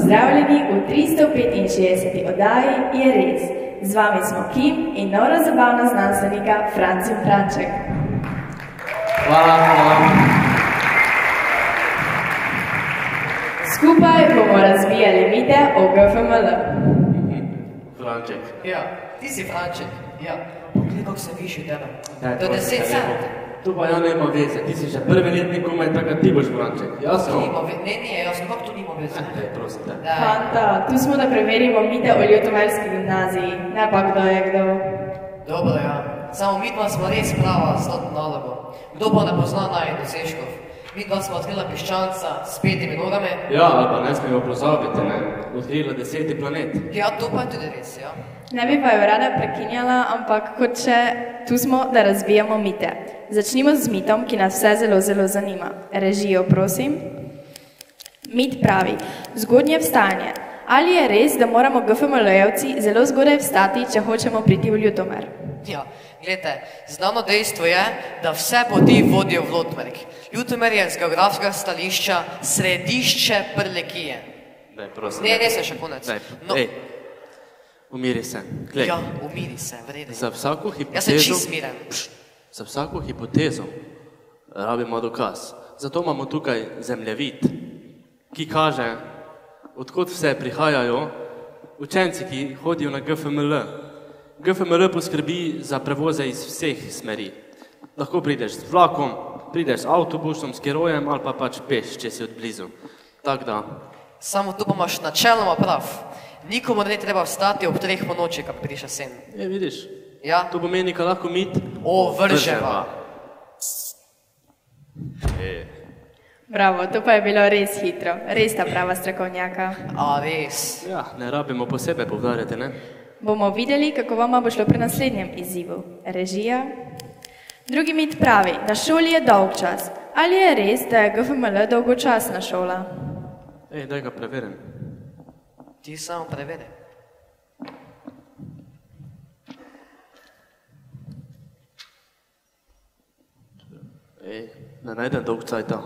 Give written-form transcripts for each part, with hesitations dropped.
Pozdravljeni v 365. oddaji Je res. Z vami smo Kim in nora zabavna znanstvenika Franc in Franček. Hvala. Skupaj bomo razvijali mite o GFML. Franček. Ja, ti si Franček. Ja, pogledaj, kako se viš v tebe. To je 10 cent. Tu pa ja nema veze, ti si že prvi letnik komaj tako, ti boš Franček. Jasno? Ne, jasno, kako tu nima veze? Prosim, da. Fanta, tu smo, da preverimo mite o Ljutomerski gimnaziji, ne pa kdo je kdo. Dobro, ja. Samo mi dva smo res prava s to nalogo. Kdo pa ne pozna najih dosežkov? Mi dva smo odkrila piščanca s 5 nogami. Ja, ali pa ne smemo pozabiti, ne? Odkrila 10. planet. Ja, to pa je tudi res, ja. Ne bi pa jo rada prekinjala, ampak kot še tu smo, da razvijamo mite. Začnimo z mitom, ki nas vse zelo zanima. Režijo, prosim. Mit pravi, zgodnje vstajanje. Ali je res, da moramo GFML-jevci zelo zgodaj vstati, če hočemo priti v Ljutomer? Ja, gledajte, znano dejstvo je, da vse poti vodijo v Ljutomer. Ljutomer je z geografskega stališča središče Prlekije. Daj, prosim. Ne, res je še konec. Daj, umiri se. Glej. Ja, umiri se, vredi. Za vsako hipotezo... Jaz sem čist miren. Za vsako hipotezo rabimo dokaz. Zato imamo tukaj zemljevid, ki kaže, odkot vse prihajajo učenci, ki hodijo na GFML. GFML poskrbi za prevoze iz vseh smeri. Lahko prideš z vlakom, prideš z avtobusom, s kerojem ali pa pač peš, če si odblizu. Tak da. Samo tu pa imaš načeloma prav. Nikomu ne treba vstati ob 3 po noči, kak priša sen. Vidiš? Ja? To pomeni, ka lahko mit vrževa. Bravo, to pa je bilo res hitro. Res ta prava strokovnjaka. A res? Ja, ne rabimo posebej povdarjati, ne? Bomo videli, kako vama bo šlo pri naslednjem izzivu. Režija. Drugi mit pravi, na šoli je dolg čas. Ali je res, da je GFML dolgočasna šola? Daj ga preverim. Ti samo preveri. Ne najdem dolg cajta.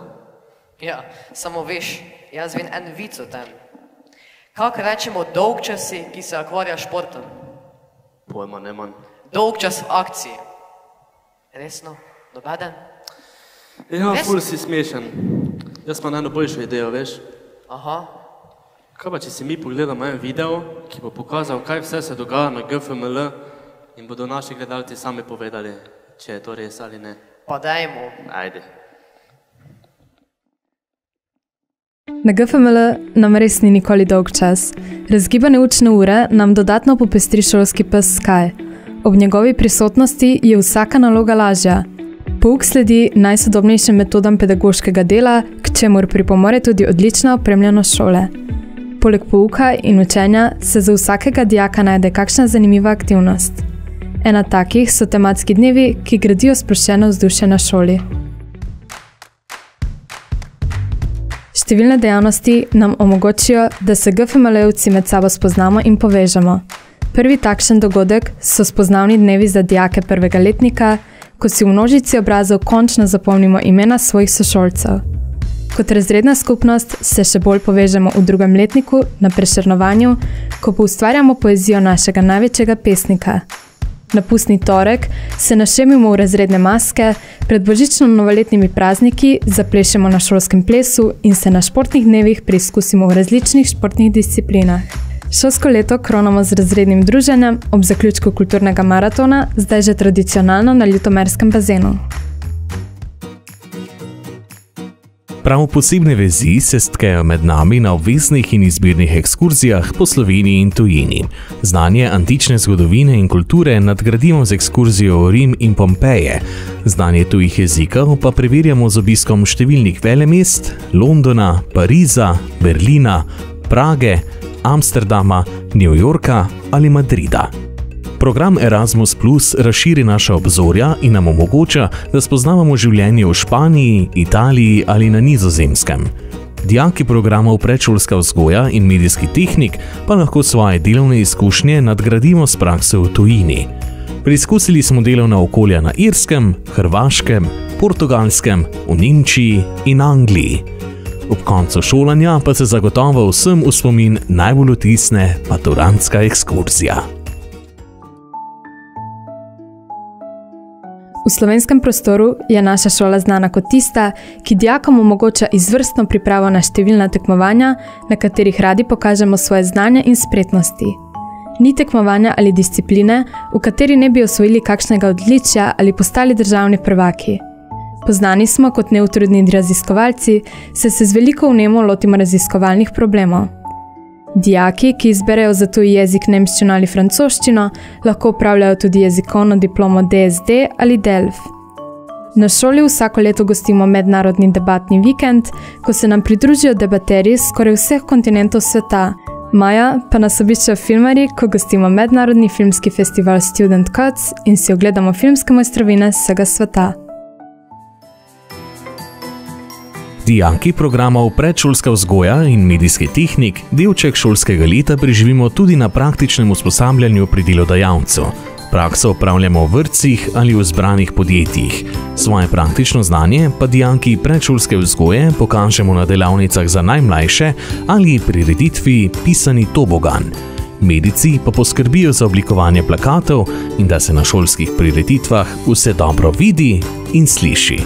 Ja, samo veš, jaz vem en vic o tem. Kako rečemo dolgčasi, ki se akvarja športom? Pojma nemanj. Dolgčas v akciji. Resno? Nobeden? Ja, ful si smešen. Jaz imam eno boljšo idejo, veš? Aha. Kaj pa, če si mi pogledamo en video, ki bo pokazal, kaj vse se dogaja na GFML in bodo naši gledalci sami povedali, če je to res ali ne. Pa dajmo. Ajde. Na GFML nam res ni nikoli dolg čas. Razgibane učne ure nam dodatno popestri šolski pes Sky. Ob njegovi prisotnosti je vsaka naloga lažja. Pouk sledi najsodobnejšim metodam pedagoškega dela, k čemur pripomore tudi odlična opremljenost šole. Poleg pouka in učenja se za vsakega dijaka najde kakšna zanimiva aktivnost. Ena takih so tematski dnevi, ki gradijo sproščeno vzdušje na šoli. Številne dejavnosti nam omogočijo, da se GFML-jevci med sabo spoznamo in povežemo. Prvi takšen dogodek so spoznavni dnevi za dijake prvega letnika, ko si v množici obrazov končno zapomnimo imena svojih sošolcev. Kot razredna skupnost se še bolj povežemo v drugem letniku na Prešernovanju, ko poustvarjamo poezijo našega največjega pesnika. Na pustni torek se našemimo v razredne maske, pred božično-novoletnimi prazniki zaplešemo na šolskem plesu in se na športnih dnevih preizkusimo v različnih športnih disciplinah. Šolsko leto kronamo z razrednim druženjem ob zaključku kulturnega maratona, zdaj že tradicionalno na Ljutomerskem bazenu. Prav posebne vezi se stkejo med nami na obveznih in izbirnih ekskurzijah po Sloveniji in tujini. Znanje antične zgodovine in kulture nadgradimo z ekskurzijo v Rim in Pompeje. Znanje tujih jezikov pa preverjamo z obiskom številnih velemest, Londona, Pariza, Berlina, Prage, Amsterdama, New Yorka ali Madrida. Program Erasmus Plus razširi naša obzorja in nam omogoča, da spoznavamo življenje v Španiji, Italiji ali na Nizozemskem. Dijaki programov predšolska vzgoja in medijski tehnik pa lahko svoje delovne izkušnje nadgradimo s prakso v tujini. Preizkusili smo delovna okolja na Irskem, Hrvaškem, Portugalskem, v Nemčiji in Angliji. Ob koncu šolanja pa se zagotovo vsem v spomin najbolj vtisne maturantska ekskurzija. V slovenskem prostoru je naša šola znana kot tista, ki dijakom omogoča izvrstno pripravo na številna tekmovanja, na katerih radi pokažemo svoje znanje in spretnosti. Ni tekmovanja ali discipline, v kateri ne bi osvojili kakšnega odličja ali postali državni prvaki. Poznani smo kot neutrudni raziskovalci, se z veliko vnemo lotimo raziskovalnih problemov. Dijaki, ki izberejo za tuji jezik nemščino ali francoščino, lahko upravljajo tudi jezikovno diplomo DSD ali DELF. Na šoli vsako leto gostimo mednarodni debatni vikend, ko se nam pridružijo debaterji skoraj vseh kontinentov sveta. Maja pa nas obiščejo filmarji, ko gostimo mednarodni filmski festival Student Cuts in si ogledamo filmske mojstrovine z vsega sveta. Dijaki programov predšolska vzgoja in medijski tehnik delček šolskega leta preživimo tudi na praktičnem usposabljanju pri delodajalcu. Prakso opravljamo v vrtcih ali v zbranih podjetjih. Svoje praktično znanje pa dijaki predšolske vzgoje pokažemo na delavnicah za najmlajše ali prireditvi Pisani tobogan. Medici pa poskrbijo za oblikovanje plakatov in da se na šolskih prireditvah vse dobro vidi in sliši.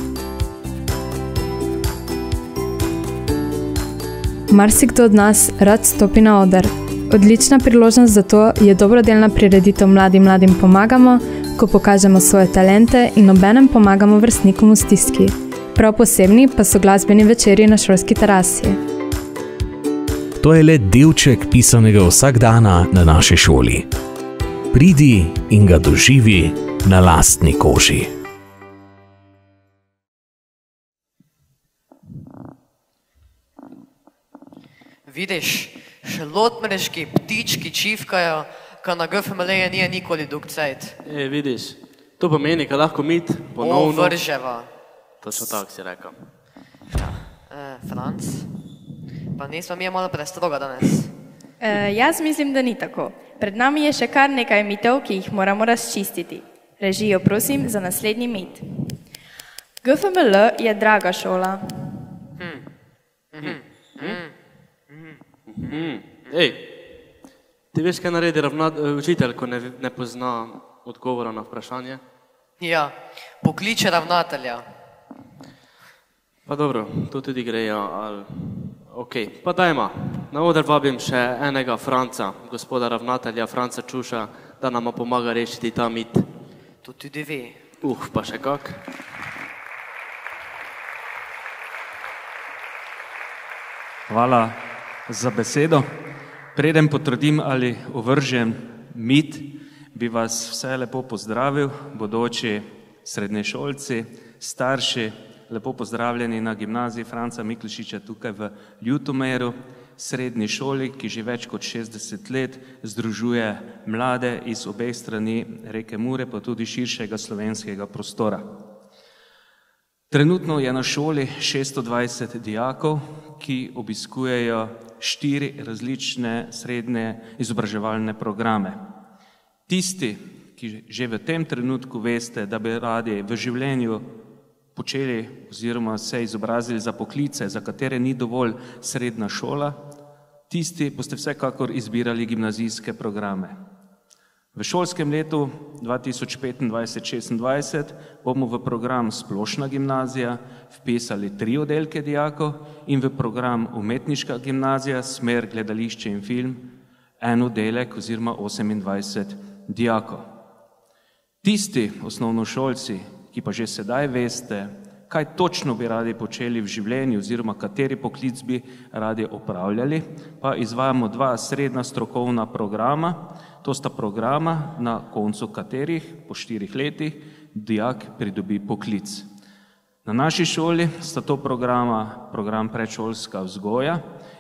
Marsikdo od nas rad stopi na oder. Odlična priložnost za to je dobrodelna prireditev Mladim pomagamo, ko pokažemo svoje talente in obenem pomagamo vrstnikom v stiski. Prav posebni pa so glasbeni večeri na šolski terasi. To je le delček pisanega vsakdana na naši šoli. Pridi in ga doživi na lastni koži. Vidiš, še lotmreški ptički čivkajo, ko na GFML-je nije nikoli dug cajt. Vidiš, to pomeni, ka lahko mit ponovno... Vrževa. Točno tako si rekel. Franc, pa nismo mi je malo prestroga danes. Jaz mislim, da ni tako. Pred nami je še kar nekaj mitov, ki jih moramo razčistiti. Režijo prosim za naslednji mit. GFML je draga šola. Ej, ti veš, kaj naredi učitelj, ko ne pozna odgovora na vprašanje? Ja, pokliče ravnatelja. Pa dobro, to tudi grejo, ali... Ok, pa dajma, na oder vabim še enega Franca, gospoda ravnatelja Franca Čuša, da nama pomaga rešiti ta mit. To tudi ve. Pa še kak? Hvala za besedo. Preden potrdim ali ovržem mit, bi vas vse lepo pozdravil, bodoči srednješolci, starši, lepo pozdravljeni na gimnaziji Franca Miklošiča tukaj v Ljutomeru, srednji šoli, ki že več kot 60 let združuje mlade iz obeh strani reke Mure, pa tudi širšega slovenskega prostora. Trenutno je na šoli 620 dijakov, ki obiskujejo 4 različne srednje izobraževalne programe. Tisti, ki že v tem trenutku veste, da bi radi v življenju počeli oziroma se izobrazili za poklice, za katere ni dovolj srednja šola, tisti boste vsekakor izbirali gimnazijske programe. V šolskem letu 2025-26 bomo v program Splošna gimnazija vpisali 3 oddelke dijakov in v program Umetniška gimnazija, smer gledališče in film, 1 oddelek oziroma 28 dijakov. Tisti osnovnošolci, ki pa že sedaj veste, kaj točno bi radi počeli v življenju oziroma kateri poklic bi radi opravljali, pa izvajamo 2 srednja strokovna programa. To sta programa, na koncu katerih po 4 letih dijak pridobi poklic. Na naši šoli sta to programa program predšolska vzgoja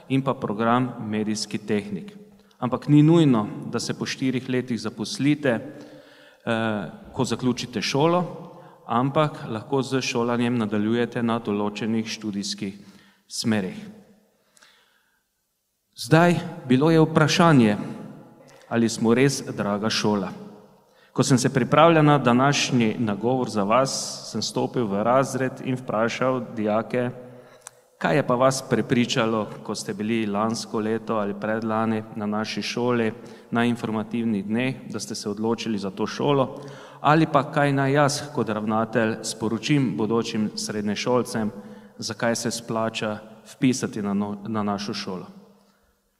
in pa program medijski tehnik. Ampak ni nujno, da se po 4 letih zaposlite, ko zaključite šolo, ampak lahko z šolanjem nadaljujete na določenih študijskih smerih. Zdaj, bilo je vprašanje, ali smo res draga šola. Ko sem se pripravljal na današnji nagovor za vas, sem stopil v razred in vprašal dijake, Kaj je pa vas prepričalo, ko ste bili lansko leto ali predlani na naši šoli na informativnih dneh, da ste se odločili za to šolo? Ali pa kaj naj jaz kot ravnatelj sporočim bodočim srednješolcem, zakaj se splača vpisati na našo šolo?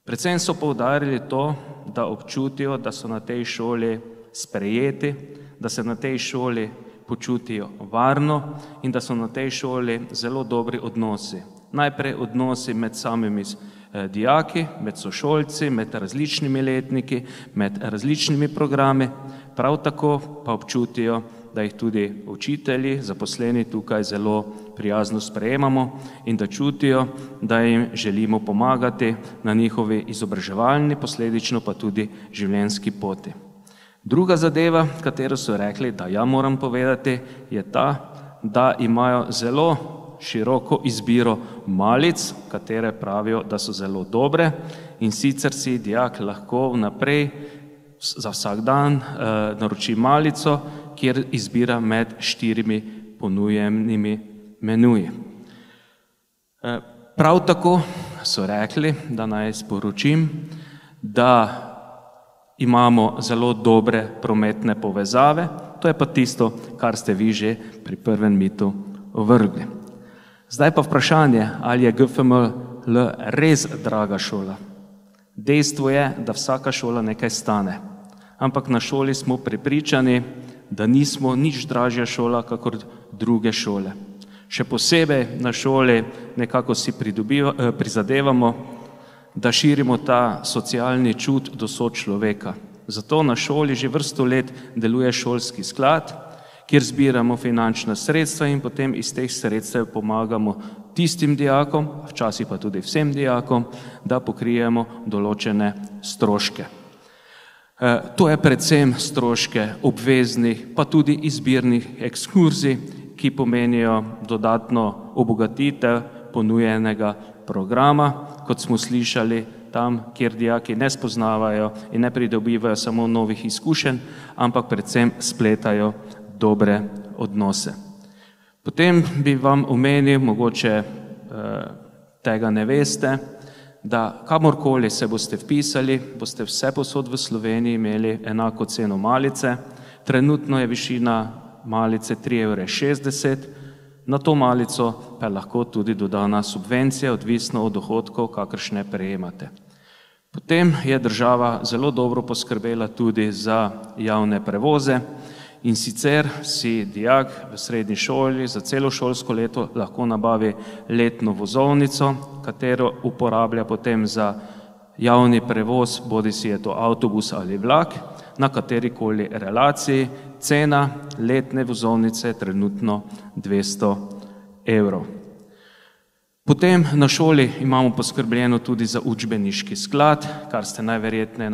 Predvsem so poudarili to, da občutijo, da so na tej šoli sprejeti, da se na tej šoli počutijo varno in da so na tej šoli zelo dobri odnosi. Najprej odnosi med samimi dijaki, med sošolci, med različnimi letniki, med različnimi programi, prav tako pa občutijo, da jih tudi učitelji, zaposleni tukaj zelo prijazno sprejemamo in da čutijo, da jim želimo pomagati na njihovi izobraževalni, posledično pa tudi življenjski poti. Druga zadeva, katero so rekli, da ja moram povedati, je ta, da imajo zelo široko izbiro malic, katere pravijo, da so zelo dobre in sicer si dijak lahko vnaprej za vsak dan naroči malico, kjer izbira med 4 ponujenimi menuji. Prav tako so rekli, da naj sporočim, da imamo zelo dobre prometne povezave, to je pa tisto, kar ste vi že pri prvem mitu ovrgli. Zdaj pa vprašanje, ali je GFML res draga šola. Dejstvo je, da vsaka šola nekaj stane, ampak na šoli smo prepričani, da nismo nič dražja šola, kakor druge šole. Še posebej na šoli nekako si prizadevamo, da širimo ta socialni čut do sočloveka. Zato na šoli že vrsto let deluje šolski sklad, kjer zbiramo finančna sredstva in potem iz teh sredstev pomagamo tistim dijakom, včasih pa tudi vsem dijakom, da pokrijemo določene stroške. To je predvsem stroške obveznih, pa tudi izbirnih ekskurzij, ki pomenijo dodatno obogatitev ponujenega programa, kot smo slišali, tam, kjer dijaki ne spoznavajo in ne pridobivajo samo novih izkušenj, ampak predvsem spletajo dobre odnose. Potem bi vam omenil, mogoče tega ne veste, da kamorkoli se boste vpisali, boste vse posod v Sloveniji imeli enako ceno malice. Trenutno je višina malice 3,60 €, na to malico pa je lahko tudi dodana subvencija, odvisno od dohodkov, kakršne prejemate. Potem je država zelo dobro poskrbela tudi za javne prevoze in sicer si dijak v srednji šoli za celo šolsko leto lahko nabavi letno vozovnico, katero uporablja potem za javni prevoz, bodisi je to avtobus ali vlak, na katerikoli relaciji. Cena letne vozovnice je trenutno 200 €. Potem na šoli imamo poskrbljeno tudi za učbeniški sklad, kar ste najverjetneje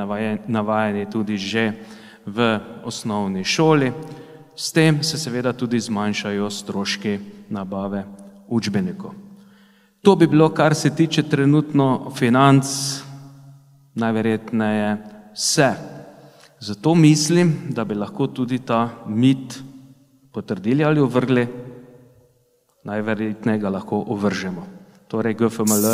navajeni tudi že v osnovni šoli. S tem se seveda tudi zmanjšajo stroški nabave učbenikov. To bi bilo, kar se tiče trenutno financ, najverjetneje vse. Zato mislim, da bi lahko tudi ta mit potrdili ali ovrgli, najverjetneje ga lahko ovržemo. Torej GFML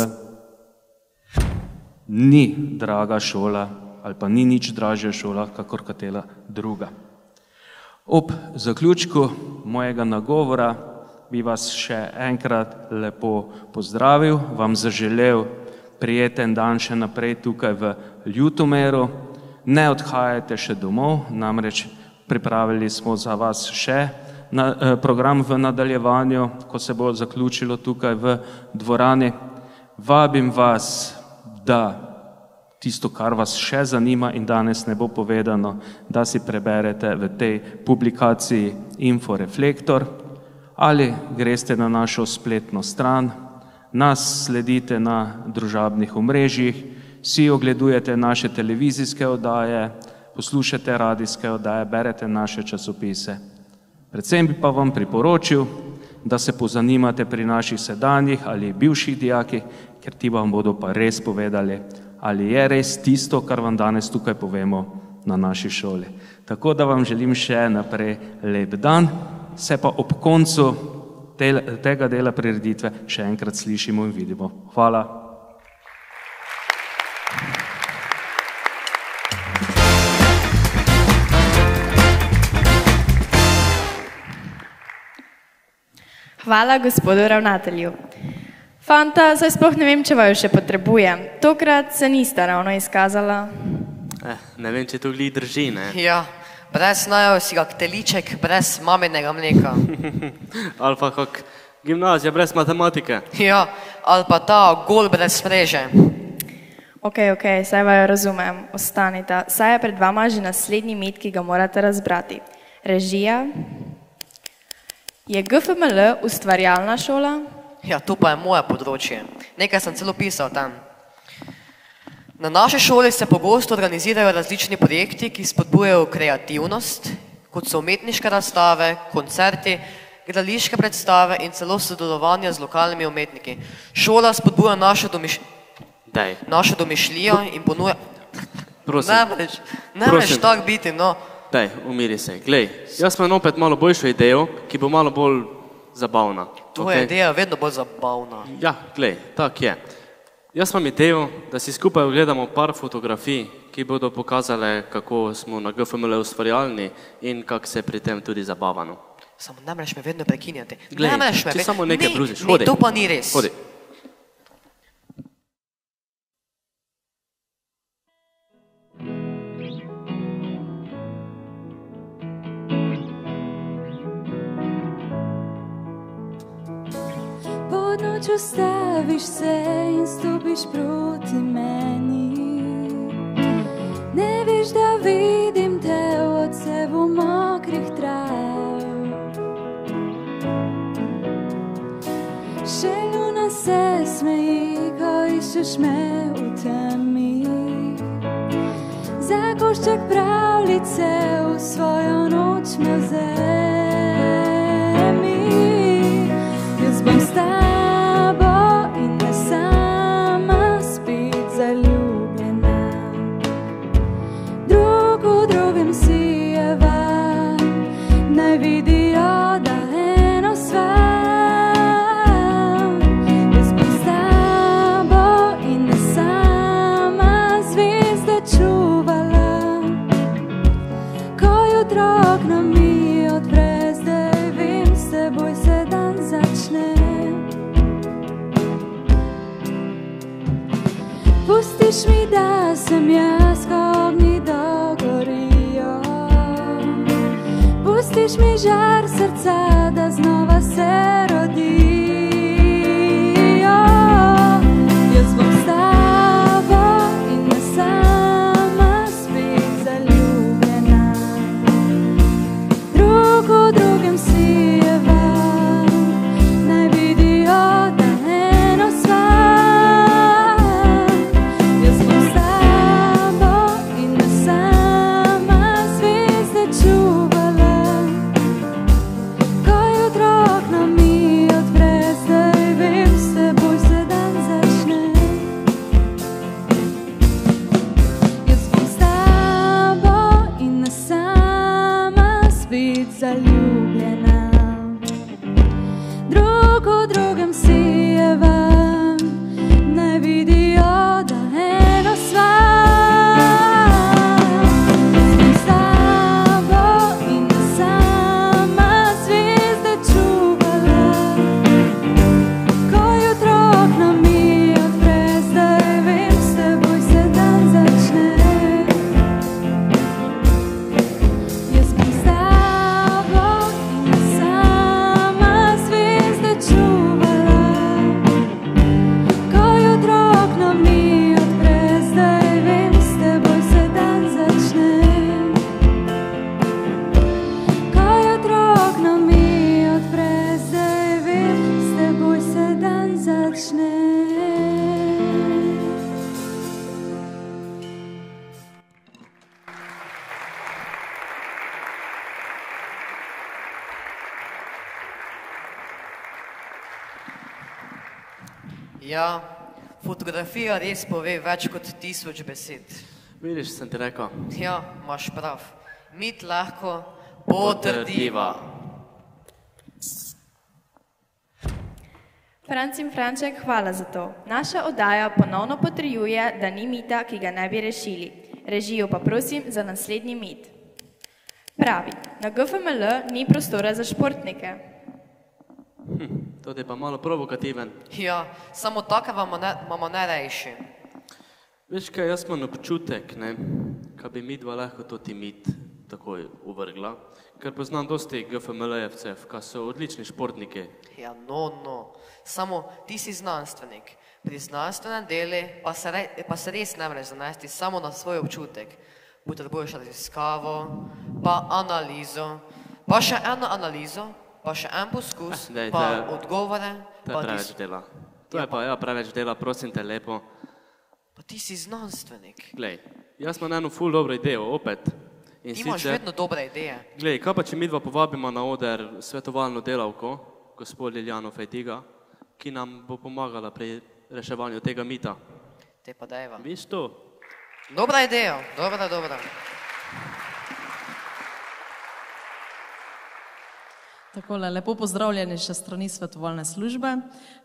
ni draga šola ali pa ni nič dražja šola, kakor katera druga. Ob zaključku mojega nagovora bi vas še enkrat lepo pozdravil, vam zaželel prijeten dan še naprej tukaj v Ljutomeru. Ne odhajajte še domov, namreč pripravili smo za vas še program v nadaljevanju, ko se bo zaključilo tukaj v dvorani. Vabim vas, da tisto, kar vas še zanima in danes ne bo povedano, da si preberete v tej publikaciji Inforeflektor ali greste na našo spletno stran, nas sledite na družabnih omrežjih, si ogledujete naše televizijske oddaje, poslušate radijske oddaje, berete naše časopise. Predvsem bi pa vam priporočil, da se pozanimate pri naših sedanjih ali bivših dijakih, ker ti vam bodo pa res povedali, ali je res tisto, kar vam danes tukaj povemo na naši šoli. Tako da vam želim še naprej lep dan, se pa ob koncu tega dela prireditve še enkrat slišimo in vidimo. Hvala. Hvala gospodu ravnatelju. Fanta, saj sploh ne vem, če vaju še potrebujem. Tokrat se nista ravno izkazala. Ne vem, če to glih drži, ne? Ja, brez najo si kak teliček, brez maminega mleka. Ali pa kak gimnazija brez matematike. Ja, ali pa ta gol brez mreže. Ok, saj vaju razumem. Ostanite. Saj je pred vama že naslednji mit, ki ga morate razbrati. Režija. Je GFML ustvarjalna šola? Ja, to pa je moje področje. Nekaj sem celo pisal tam. Na naši šoli se pogosto organizirajo različni projekti, ki spodbujajo kreativnost, kot so umetniške razstave, koncerti, gledališke predstave in celo sodelovanje z lokalnimi umetniki. Šola spodbuja našo domišljijo in ponuja... Ne mreš tak biti, no. Daj, umiri se. Glej, jaz imam opet malo boljšo idejo, ki bo malo bolj zabavna. Tvoja ideja je vedno bolj zabavna. Ja, glej, tak je. Jaz imam idejo, da si skupaj ogledamo par fotografij, ki bodo pokazale, kako smo na GFML ustvarjalni in kako se pri tem tudi zabavano. Samo ne mreš me vedno prekinjati. Glej, če samo nekaj bluziš, hodi. Ne, to pa ni res. Hodi. Pod noč ustaviš se in stopiš proti meni. Ne veš, da vidim te v odsevu mokrih trav. Še luna se smeji, ko iščeš me v temi. Za košček pravljice v svojo noč me vzemi. Jaz bom s tabo in ne sama spet zaljubljena. Drug v drugem sijeva, naj vidijo, da eno sva. Jaz bom s tabo in ne sama zvezde čuvala. Ko jutro okno mi odpre, zdaj vem, s teboj se dan začne. Pustiš mi, da sem jaz, ko ognji dogorijo. Pustiš mi žar srca, da znova se rodijo. Jaz bom s tabo in ne sama spet zaljubljena. Drug v drugem sijeva, naj vidijo, da eno sva. Jaz bom s tabo in ne sama zvezde čuvala. Ko jutro okno mi odpre, zdaj vem, s teboj se dan začne. Jaz bom s tabo in ne sama spet zaljubljena. Drug v drugem sijeva, naj vidijo, da eno sva. Jaz bom s tabo in ne sama zvezde čuvala. Ko jutro okno mi odpre, zdaj vem, s teboj se dan začne. Jaz bom s tabo in ne sama zvezde čuvala. Ko jutro okno mi odpre, zdaj vem, s teboj se dan začne. Ko jutro okno mi odpre, zdaj vem, s teboj se dan začne. Ja, fotografija res pove več kot 1000 besed. Vidiš, sem ti rekel. Ja, imaš prav. Mit lahko potrdiva. Franc in Franček, hvala za to. Naša oddaja ponovno potrjuje, da ni mita, ki ga ne bi rešili. Režijo pa prosim za naslednji mit. Pravi, na GFML ni prostora za športnike. To je pa malo provokativen. Ja, samo tako imamo ne rejši. Veš kaj, jaz imam občutek, ne, kaj bi midva lahko to ti mit takoj uvrgla, ker poznam dosti GFML-jevcev, kaj so odlični športniki. Ja, no. Samo ti si znanstvenik. Pri znanstvenem delu pa se res ne moreš zanesti samo na svoj občutek. Potrebuješ raziskavo, pa analizo, pa še eno analizo, pa še en poskus, pa odgovore. To je preveč dela. To je pa preveč dela, prosim te lepo. Pa ti si znanstvenik. Glej, jaz imam eno ful dobro idejo, opet. Ti imaš vedno dobre ideje. Glej, kaj pa če midva povabimo na oder svetovalno delavko, gospod Liljano Fejtiga, ki nam bo pomagala pri reševanju tega mita. Te pa dajva. Viš to? Dobra ideja, dobra. Takole, lepo pozdravljeni še strani svetovalne službe.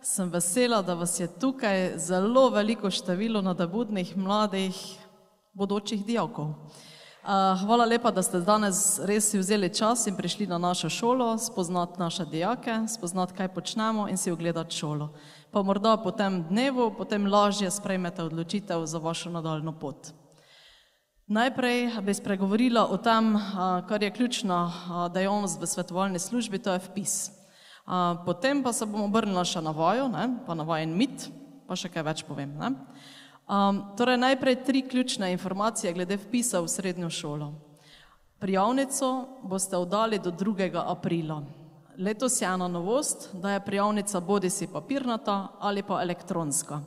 Sem vesela, da vas je tukaj zelo veliko število nadobudnih mladih bodočih dijakov. Hvala lepa, da ste danes res si vzeli čas in prišli na našo šolo, spoznati naše dijake, spoznati, kaj počnemo in si ogledati šolo. Pa morda po tem dnevu, potem lažje sprejmete odločitev za vašo nadaljno pot. Najprej bi spregovorila o tem, kar je ključna dejavnost v svetovalni službi, to je vpis. Potem pa se bomo obrnila še na vaju, pa na vajen mit, pa še kaj več povem. Torej najprej 3 ključne informacije glede vpisa v srednjo šolo. Prijavnico boste oddali do 2. aprila. Letos je ena novost, da je prijavnica bodisi papirnata ali pa elektronska.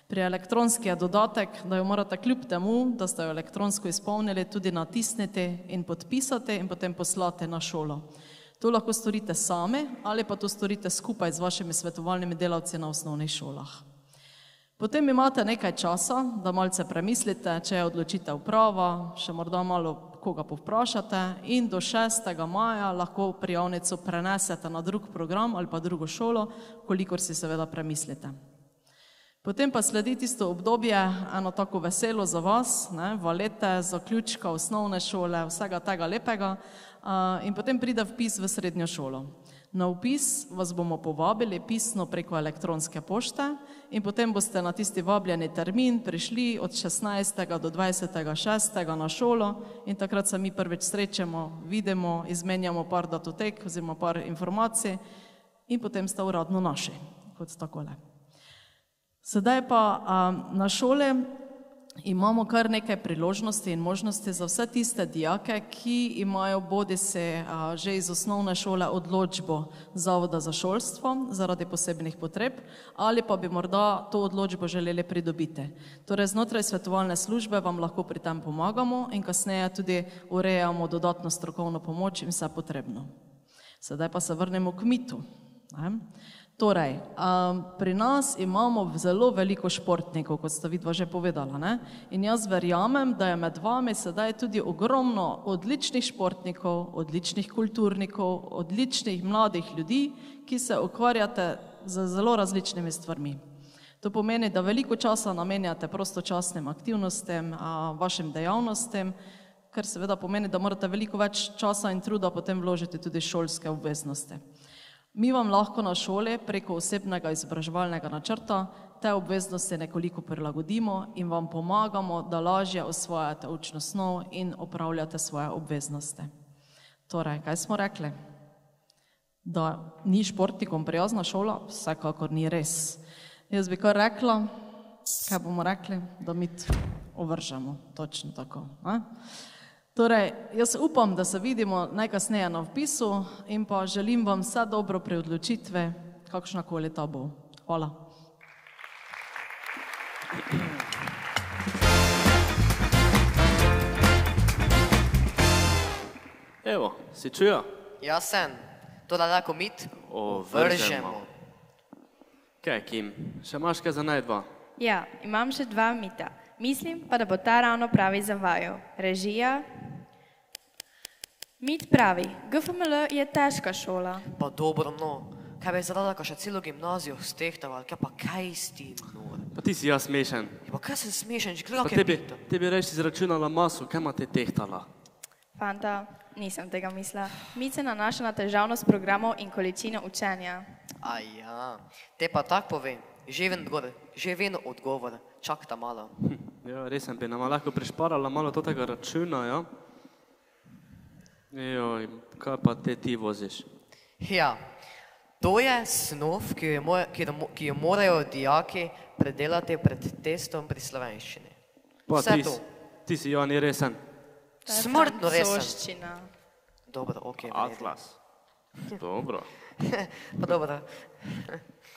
Pri elektronski je dodatek, da jo morate kljub temu, da ste jo elektronsko izpolnili, tudi natisniti in podpisati in potem poslati na šolo. To lahko storite sami ali pa to storite skupaj z vašimi svetovalnimi delavci na osnovnih šolah. Potem imate nekaj časa, da malce premislite, če je odločitev prava, še morda malo koga povprašate in do 6. maja lahko prijavnico prenesete na drug program ali pa drugo šolo, kolikor si seveda premislite. Potem pa sledi tisto obdobje, eno tako veselo za vas, valete, zaključka osnovne šole, vsega tega lepega in potem pride vpis v srednjo šolo. Na vpis vas bomo povabili pisno preko elektronske pošte in potem boste na tisti vabljeni termin prišli od 16. do 26. na šolo in takrat se mi prvič srečemo, vidimo, izmenjamo par datotek oziroma par informacij in potem sta uradno naši, kot takole. Sedaj pa na šole imamo kar nekaj priložnosti in možnosti za vse tiste dijake, ki imajo bodisi že iz osnovne šole odločbo Zavoda za šolstvo zaradi posebnih potreb ali pa bi morda to odločbo želeli pridobiti. Torej znotraj svetovalne službe vam lahko pri tem pomagamo in kasneje tudi urejamo dodatno strokovno pomoč in vse potrebno. Sedaj pa se vrnemo k mitu. Torej, pri nas imamo zelo veliko športnikov, kot sta vidva že povedala, in jaz verjamem, da je med vami sedaj tudi ogromno odličnih športnikov, odličnih kulturnikov, odličnih mladih ljudi, ki se ukvarjate z zelo različnimi stvarmi. To pomeni, da veliko časa namenjate prostočasnim aktivnostem, vašim dejavnostem, kar seveda pomeni, da morate veliko več časa in truda potem vložiti tudi šolske obveznosti. Mi vam lahko na šoli preko osebnega izobraževalnega načrta te obveznosti nekoliko prilagodimo in vam pomagamo, da lažje osvajate učno snov in opravljate svoje obveznosti. Torej, kaj smo rekli? Da ni športnikom prijazna šola? Vsekakor ni res. Jaz bi kar rekla, kaj bomo rekli, da mi ovržemo, točno tako. Torej, jaz upam, da se vidimo najkasneje na vpisu in pa želim vam vse dobro pri odločitvi, kakšnakoli ta bo. Hvala. Evo, si čujo? Ja sem, to da lahko mit ovržemo. Kaj, Kim, še imaš kaj za najdva? Ja, imam še 2 mita. Mislim pa, da bo ta ravno pravi za vaju. Režija. Mit pravi, GFML je težka šola. Pa dobro, no. Kaj bi zadala, ko še celo gimnazijo stehtaval, kaj s tim, nor? Pa ti si ja smešen. Ja, pa kaj sem smešen, že Pa gledal, kaj pita? tebi reči izračunala maso, kaj ima te tehtala? Fanta, nisem tega mislila. Mit se nanaša na težavnost programov in količino učenja. Ja, te pa tak povem, že vem odgovor, čak ta malo. Ja, res sem bi nama lahko prišparala malo tega računa, ja? Joj, kaj pa te ti voziš? Ja, to je snov, ki jo morajo dijaki predelati pred testom pri slovenščini. Pa Vse to. ti si ja, ni resen. To je Smrtno resen. francoščina. Dobro, ok. Atlas. Dobro. Pa dobro.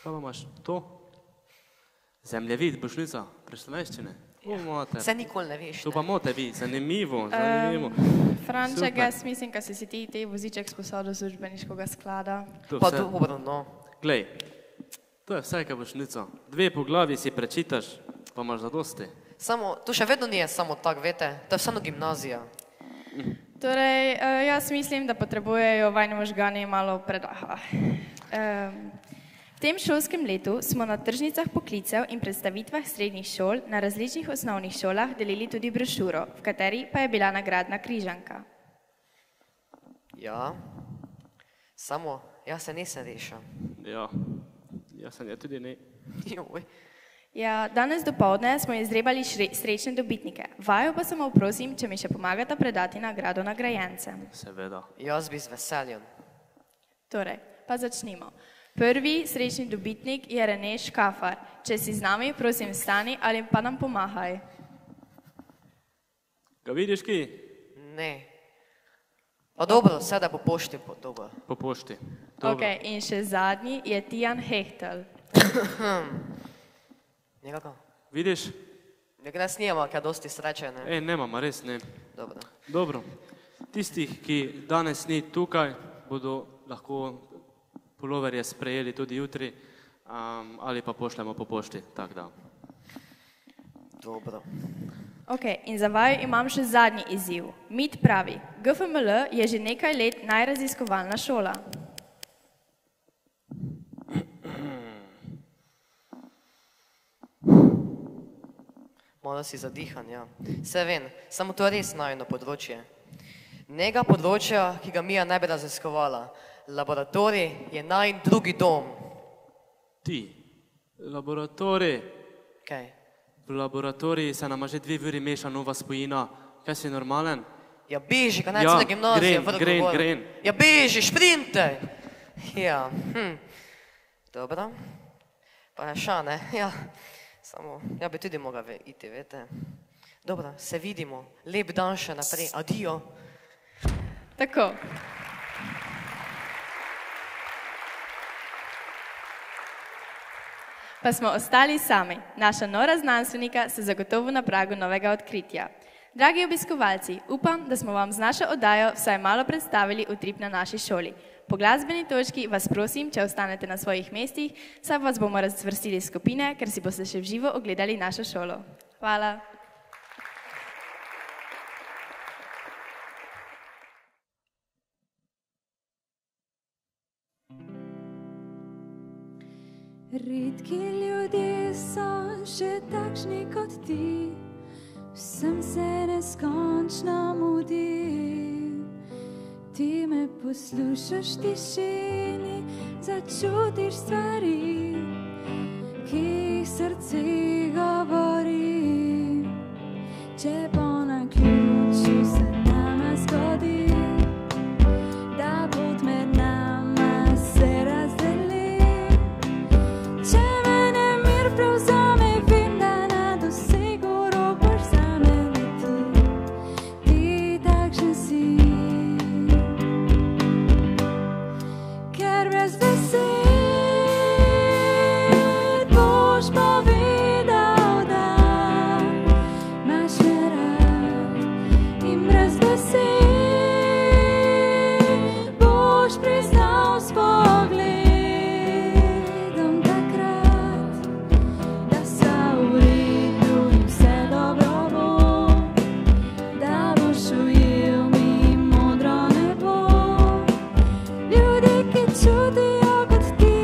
Kaj pa imaš to? Zemljevid, bošnica, pri slovenščine? Vse nikoli ne veš. To pa mote vi, zanimivo. Franček, Super. jaz mislim, ka si ti voziček sposodil z učbeniškega sklada. To Pa vse. dobro, no. Glej, to je vse, kaj bošnica. 2 poglavi si prečitaš, pa imaš zadosti. Samo, to še vedno ni samo tak, vete, to je vseeno gimnazija. Torej, jaz mislim, da potrebujejo vajni možgani malo predaha. V tem šolskem letu smo na tržnicah poklicev in predstavitvah srednjih šol na različnih osnovnih šolah delili tudi brošuro, v kateri pa je bila nagradna križanka. Ja, samo, jaz se nisem rešil. Ja, jaz sem ja tudi ne. Joj. Ja, danes dopoldne smo izrebali srečne dobitnike. Vaju pa samo prosim, če mi še pomagata predati nagrado nagrajencem. Seveda. Jaz bi z veseljem. Torej, pa začnimo. Prvi srečni dobitnik je Rene Škafar. Če si z nami, prosim stani ali pa nam pomahaj. Ga vidiš ki? Ne. Pa dobro, sedaj po pošti, dobro. Po pošti. Ok, in še zadnji je Tijan Hehtel. Nekako. Vidiš? Nekaj nas nijema, kaj dosti sreče, ne? Nemamo, res ne. Dobro. Dobro. Tistih, ki danes ni tukaj, bodo lahko puloverje sprejeli tudi jutri ali pa pošljemo po pošti, tako da. Dobro. Ok, in za vaju imam še zadnji izziv. Mit pravi, GFML je že nekaj let najraziskovalna šola. Malo si zadihan, ja. Se vem, samo to je res najno področje. Nega področja, ki ga Mija ne bi raziskovala. Laboratorij je najin drugi dom. Ti, laboratorij. Kaj? V laboratoriji se nama že 2 uri meša nova spojina. Kaj si normalen? Ja, beži, kaj ne Ja, cele gimnazije. gren. Ja, beži, šprintaj. Ja, Dobro. Pa je ša, ne? Ja, samo, ja bi tudi mogla iti, vete. Dobro, se vidimo. Lep dan še naprej. Adijo. Tako. Pa smo ostali sami. Naša nora znanstvenika se zagotovo na pragu novega odkritja. Dragi obiskovalci, upam, da smo vam z našo oddajo vsaj malo predstavili utrip na naši šoli. Po glasbeni točki vas prosim, če ostanete na svojih mestih, saj vas bomo razvrstili skupine, ker si boste še v živo ogledali našo šolo. Hvala. Redki ljudje so še takšni kot ti, vsem se neskončno mudi. Ti me poslušaš v tišini, začutiš stvari, ki jih srce govori. Če po naključju se nama zgodi, da pot med nama se razdeli. Če me nemir prevzame, vem, da na dosegu rok boš zame leti. Ti takšen si, ker brez besed boš povedal, da imaš me rad. In brez besed boš priznal s pogledom takrat, da so v redu in vse dobro bo, da boš ujel mi modro nebo. Ljudje, ki čutijo kot ti,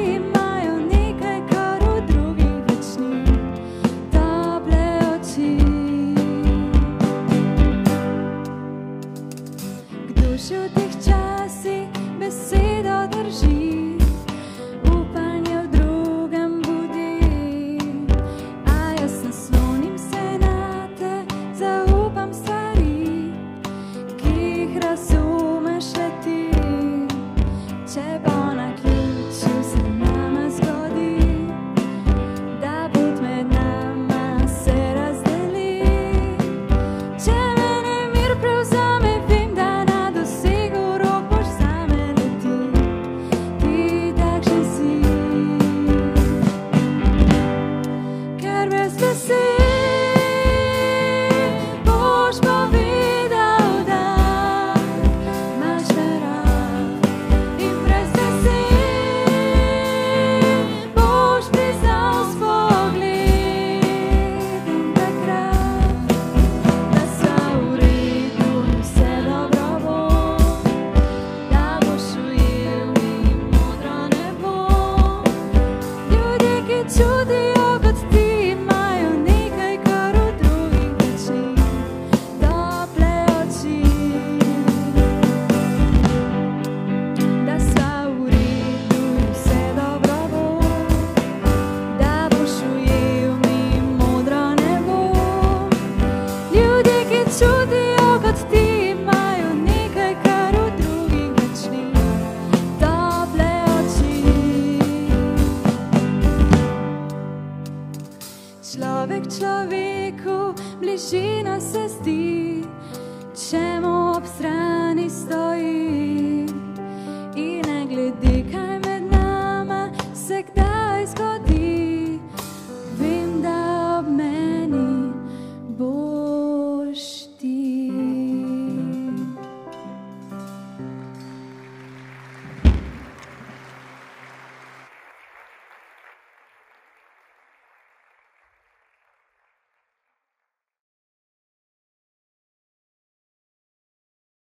tišina se stiša.